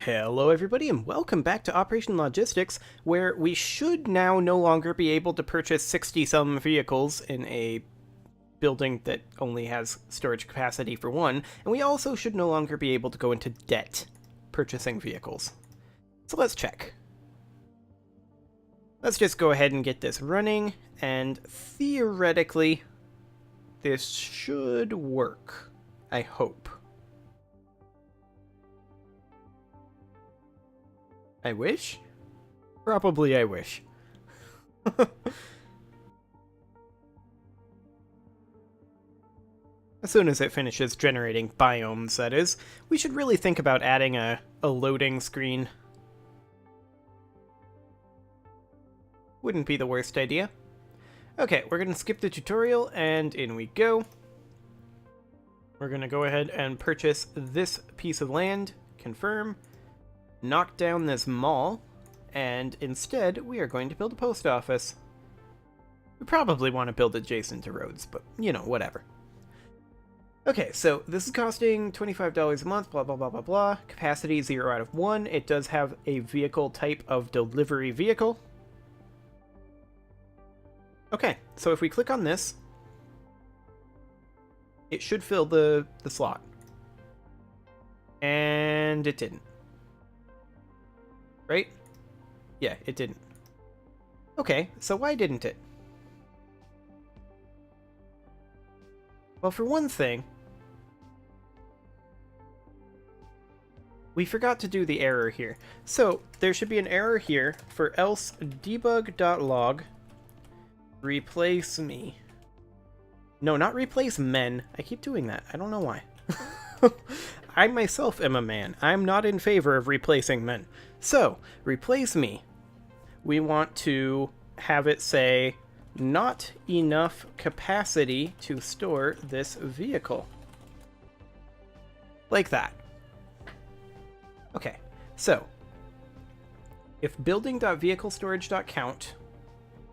Hello everybody and welcome back to Operation Logistics, where we should now no longer be able to purchase 60-some vehicles in a building that only has storage capacity for one, and we also should no longer be able to go into debt purchasing vehicles. So let's check. Let's just go ahead and get this running, and theoretically, this should work. I hope. I wish? Probably I wish. As soon as it finishes generating biomes, that is, we should really think about adding a loading screen. Wouldn't be the worst idea. Okay, we're gonna skip the tutorial, and in we go. We're gonna go ahead and purchase this piece of land, confirm, knock down this mall, and instead we are going to build a post office. We probably want to build adjacent to roads, but you know, whatever. Okay, so this is costing $25 a month, blah blah blah blah blah. Capacity 0 out of 1. It does have a vehicle type of delivery vehicle. Okay, so if we click on this, it should fill the slot. And it didn't. Right? Yeah, it didn't. Okay, so why didn't it? Well, for one thing, we forgot to do the error here. So, there should be an error here for else debug.log replace me. No, not replace men. I keep doing that. I don't know why. I myself am a man. I'm not in favor of replacing men. So, replace me. We want to have it say, not enough capacity to store this vehicle. Like that. Okay, so, if building.vehiclestorage.count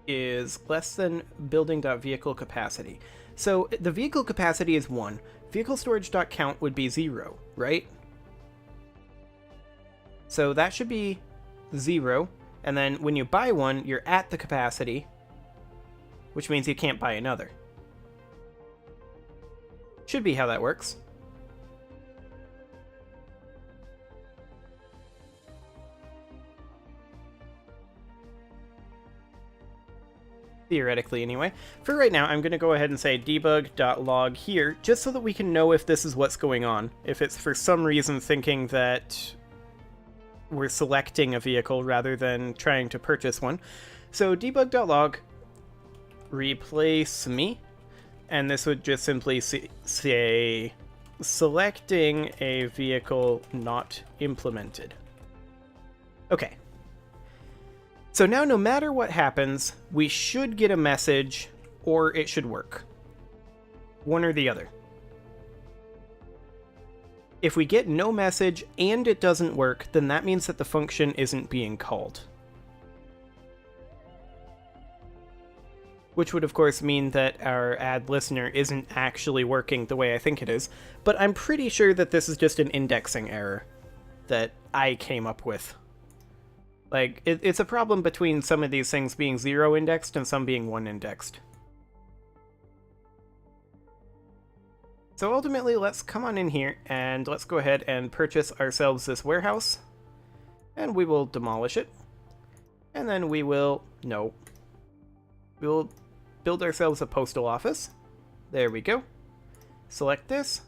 is less than building.vehicle capacity. So, the vehicle capacity is 1. Vehicle storage.count would be 0, right? So that should be 0, and then when you buy one, you're at the capacity, which means you can't buy another. Should be how that works. Theoretically, anyway. For right now, I'm going to go ahead and say debug.log here, just so that we can know if this is what's going on. If it's for some reason thinking that we're selecting a vehicle rather than trying to purchase one. So debug.log replace me, and this would just simply say selecting a vehicle not implemented. Okay. So now no matter what happens, we should get a message, or it should work. One or the other. If we get no message and it doesn't work, then that means that the function isn't being called. Which would of course mean that our add listener isn't actually working the way I think it is, but I'm pretty sure that this is just an indexing error that I came up with. Like, it's a problem between some of these things being 0 indexed and some being 1 indexed. So ultimately, let's come on in here and let's go ahead and purchase ourselves this warehouse. And we will demolish it. And then we will... no. We will build ourselves a postal office. There we go. Select this.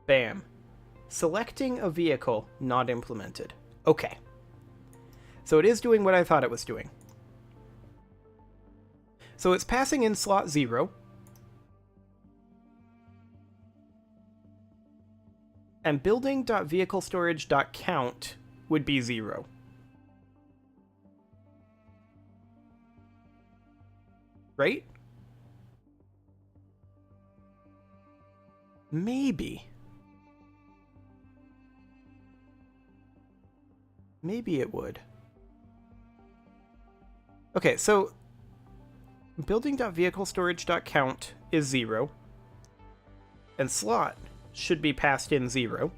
Bam. Selecting a vehicle not implemented. Okay. So it is doing what I thought it was doing. So it's passing in slot 0. And building.vehiclestorage.count would be 0. Right? Maybe. Maybe it would. Okay, so building.vehiclestorage.count is 0, and slot should be passed in 0.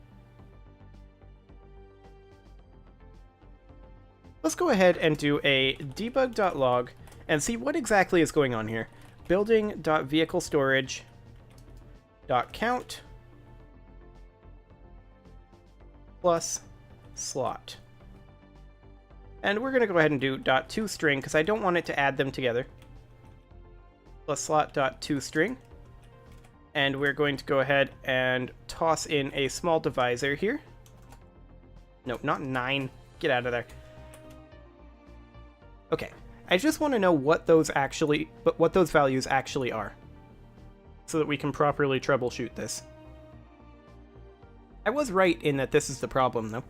Let's go ahead and do a debug.log and see what exactly is going on here. Building.vehiclestorage.count plus slot. And we're going to go ahead and do .toString because I don't want it to add them together. Plus slot.toString. And we're going to go ahead and toss in a small divisor here. No, not 9. Get out of there. Okay, I just want to know what those values actually are, so that we can properly troubleshoot this. I was right in that this is the problem, though.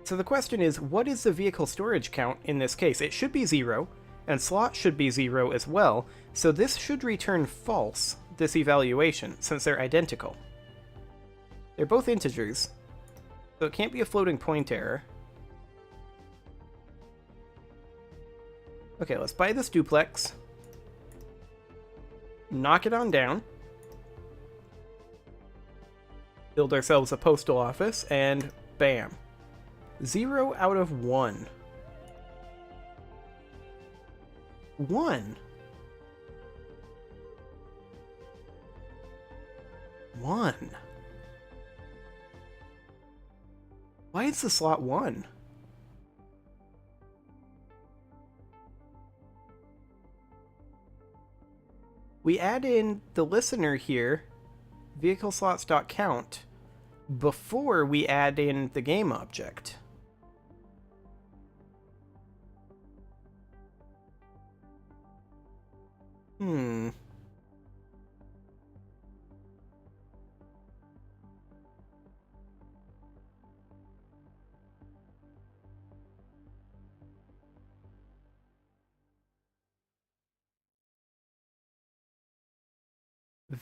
So the question is, what is the vehicle storage count in this case? It should be 0, and slot should be 0 as well, so this should return false, this evaluation, since they're identical. They're both integers, so it can't be a floating point error. Okay, let's buy this duplex. Knock it on down. Build ourselves a postal office, and bam. 0 out of 1. 1. 1. Why is the slot 1? We add in the listener here, vehicleslots.count, before we add in the game object.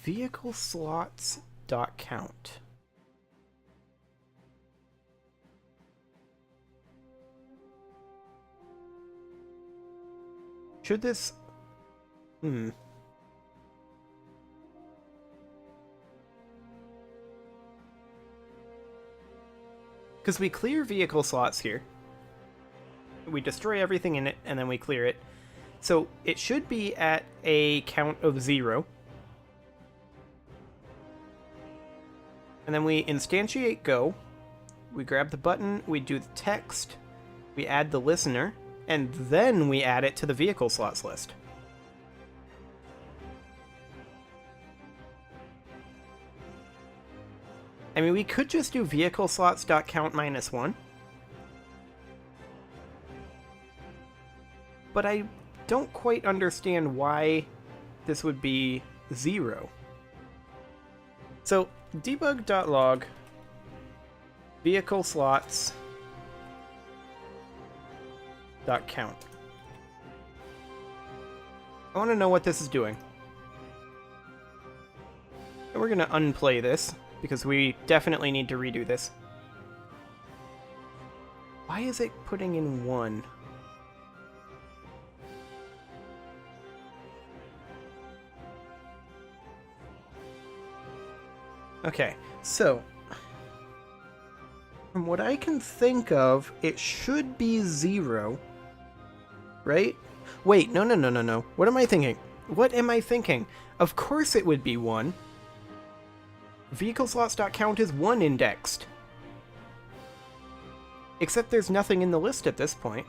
Vehicleslots.count. Should this... Because we clear vehicle slots here. We destroy everything in it, and then we clear it. So it should be at a count of 0. And then we instantiate go. We grab the button, we do the text, we add the listener, and then we add it to the vehicle slots list. I mean, we could just do vehicle slots.count -1. But I don't quite understand why this would be 0. So, debug.log vehicle slots .count. I want to know what this is doing. And we're going to unplay this, because we definitely need to redo this. Why is it putting in 1? Okay, so from what I can think of, it should be 0, right? Wait, no. What am I thinking? What am I thinking? Of course it would be 1. Vehicleslots.count is 1 indexed. Except there's nothing in the list at this point.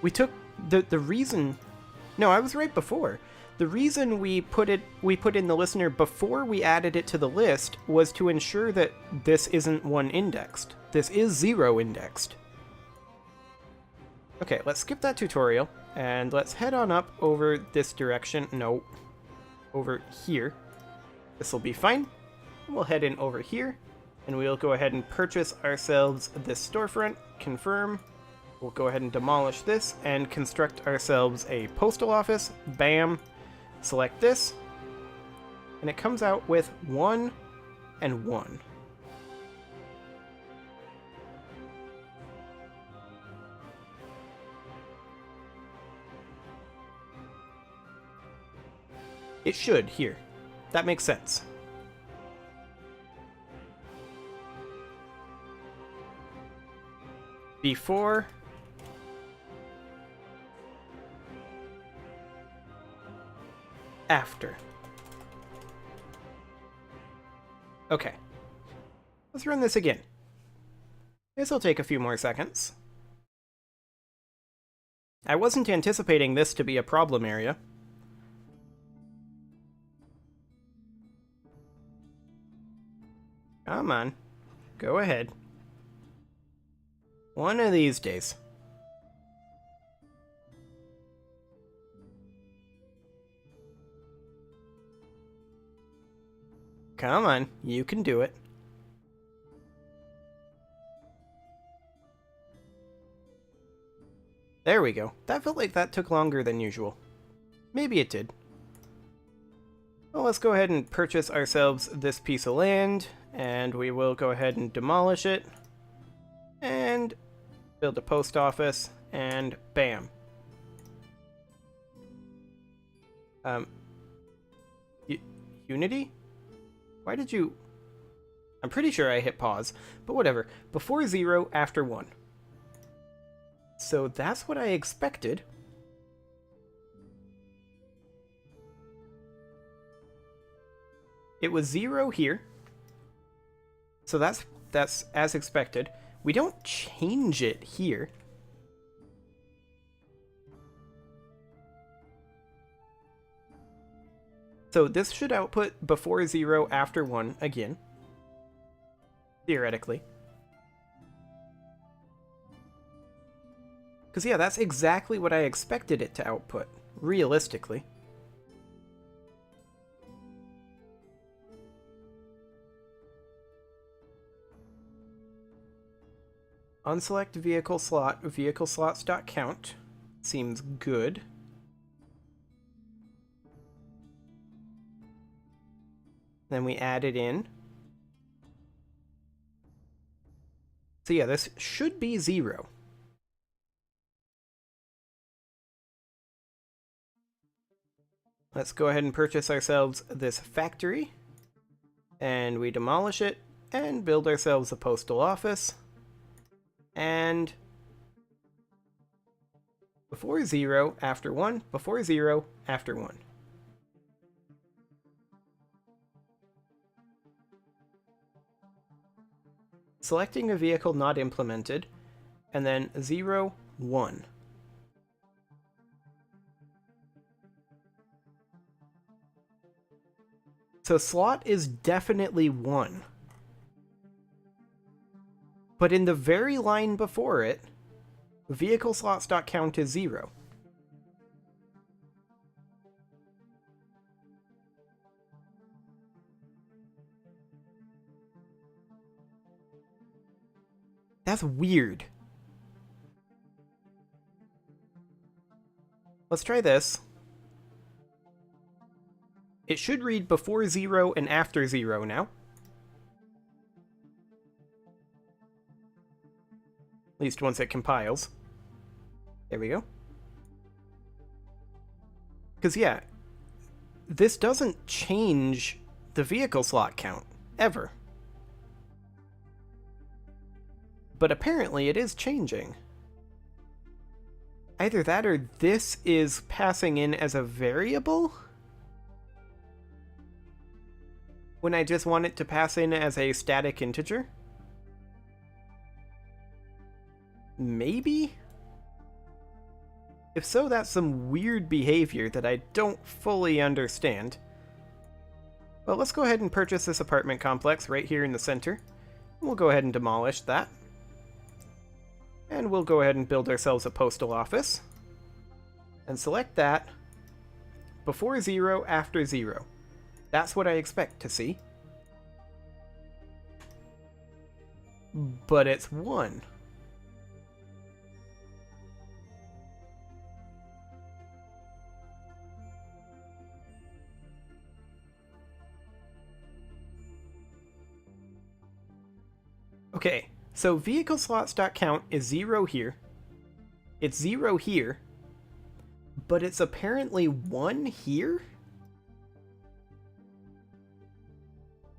We took the reason... No, I was right before. The reason we put in the listener before we added it to the list was to ensure that this isn't 1 indexed. This is 0 indexed. Okay, let's skip that tutorial, and let's head on up over this direction. No, over here. This will be fine. We'll head in over here, and we'll go ahead and purchase ourselves this storefront, confirm. We'll go ahead and demolish this, and construct ourselves a postal office. Bam. Select this, and it comes out with 1 and 1. It should, here. That makes sense. before, after. Okay. Let's run this again. This will take a few more seconds. I wasn't anticipating this to be a problem area. Come on. Go ahead. One of these days. Come on, you can do it. There we go. That felt like that took longer than usual. Maybe it did. Well, let's go ahead and purchase ourselves this piece of land, and we will go ahead and demolish it, and build a post office, and bam. Unity? Why did you... I'm pretty sure I hit pause, but whatever. Before 0, after 1. So that's what I expected. It was 0 here. So that's as expected. We don't change it here. So this should output before 0, after 1 again. Theoretically. Because yeah, that's exactly what I expected it to output, realistically. Unselect vehicle slot, vehicle slots.count. Seems good. Then we add it in. So yeah, this should be 0. Let's go ahead and purchase ourselves this factory. And we demolish it and build ourselves a postal office. And before 0, after 1, before 0, after 1. Selecting a vehicle not implemented, and then 0, 1. So slot is definitely 1. But in the very line before it, vehicle slots.count is 0. That's weird. Let's try this. It should read before 0 and after 0 now. At least once it compiles. There we go. Because yeah, this doesn't change the vehicle slot count, ever. But apparently it is changing. Either that or this is passing in as a variable? When I just want it to pass in as a static integer? Maybe? If so, that's some weird behavior that I don't fully understand. Well, let's go ahead and purchase this apartment complex right here in the center. We'll go ahead and demolish that. And we'll go ahead and build ourselves a postal office. And select that. Before 0, after 0. That's what I expect to see. But it's 1. Okay, so vehicle slots.count is 0 here. It's 0 here. But it's apparently 1 here?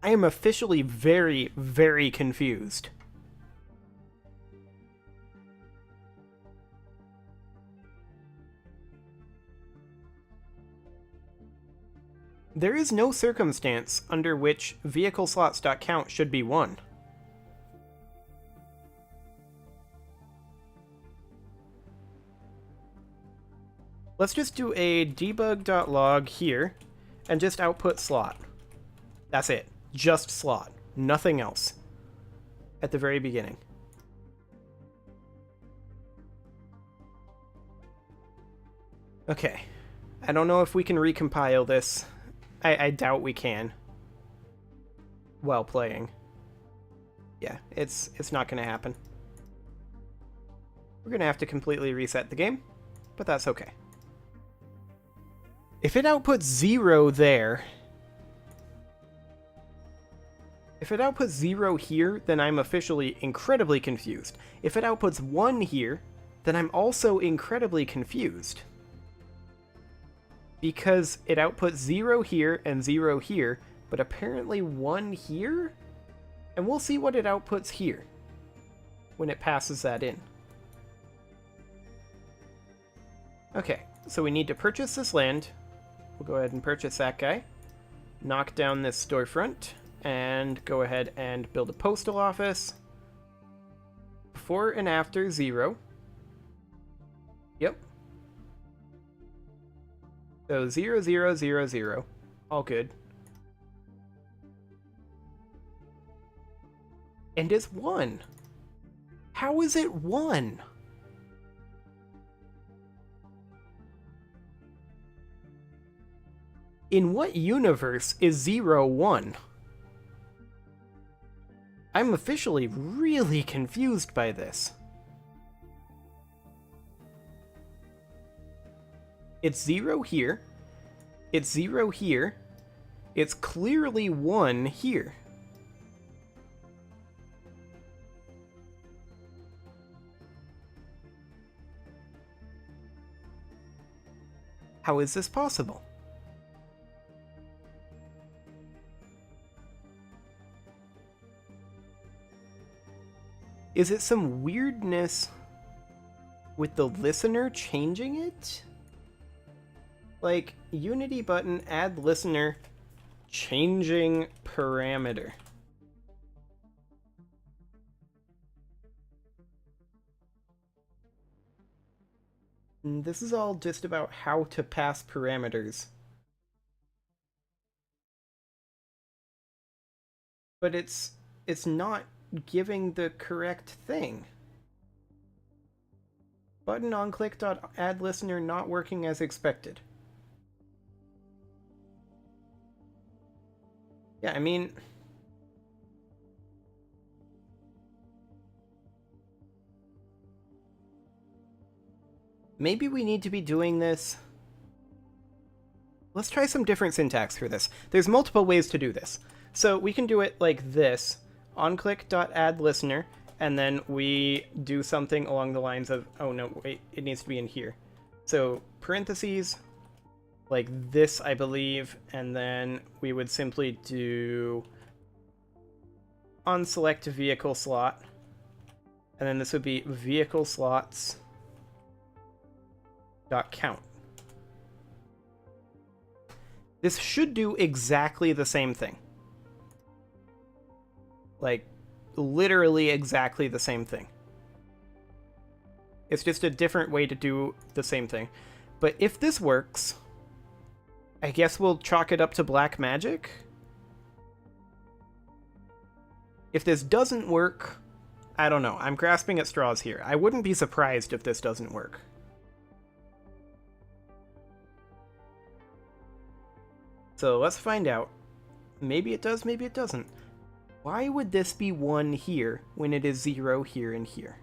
I am officially very, very confused. There is no circumstance under which vehicle slots.count should be 1. Let's just do a debug.log here and just output slot. That's it. Just slot. Nothing else. At the very beginning. Okay. I don't know if we can recompile this. I doubt we can. While playing. Yeah, it's not going to happen. We're going to have to completely reset the game, but that's okay. If it outputs 0 there... If it outputs 0 here, then I'm officially incredibly confused. If it outputs 1 here, then I'm also incredibly confused. Because it outputs 0 here and 0 here, but apparently 1 here? And we'll see what it outputs here when it passes that in. Okay, so we need to purchase this land. We'll go ahead and purchase that guy. Knock down this storefront. And go ahead and build a postal office. Before and after 0. Yep. So 0, 0, 0, 0. All good. And it's 1. How is it 1? In what universe is 0, 1? I'm officially really confused by this. It's 0 here. It's 0 here. It's clearly 1 here. How is this possible? Is it some weirdness with the listener changing it? Like, Unity button, add listener, changing parameter. And this is all just about how to pass parameters. But it's not giving the correct thing. Button on click.add listener not working as expected. Yeah, I mean... maybe we need to be doing this... Let's try some different syntax for this. There's multiple ways to do this. So we can do it like this. onClick.addListener, and then we do something along the lines of, oh no, wait, it needs to be in here. So parentheses, like this, I believe, and then we would simply do onSelect vehicle slot, and then this would be vehicle slots dot count. This should do exactly the same thing. Like, literally exactly the same thing. It's just a different way to do the same thing. But if this works, I guess we'll chalk it up to black magic. If this doesn't work, I don't know. I'm grasping at straws here. I wouldn't be surprised if this doesn't work. So let's find out. Maybe it does, maybe it doesn't. Why would this be 1 here when it is 0 here and here?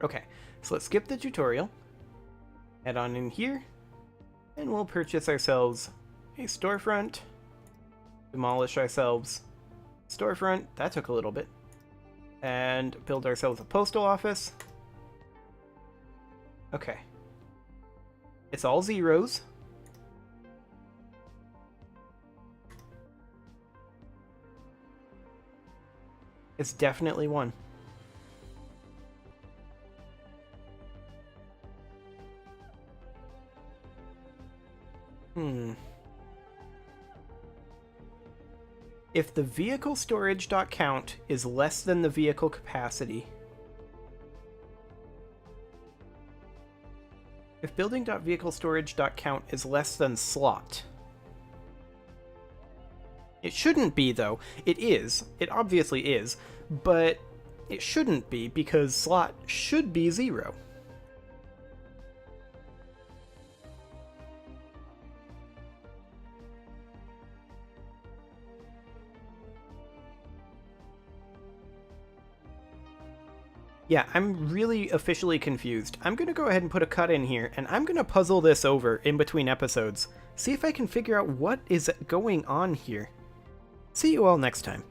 Okay, so let's skip the tutorial, head on in here, and we'll purchase ourselves a storefront, demolish ourselves storefront, that took a little bit, and build ourselves a postal office. Okay. It's all zeros. It's definitely one. If the vehicle storage count is less than the vehicle capacity. If building.vehicle storage count is less than slot. It shouldn't be, though. It is. It obviously is. But it shouldn't be, because slot should be 0. Yeah, I'm really officially confused. I'm going to go ahead and put a cut in here, and I'm going to puzzle this over in between episodes. See if I can figure out what is going on here. See you all next time.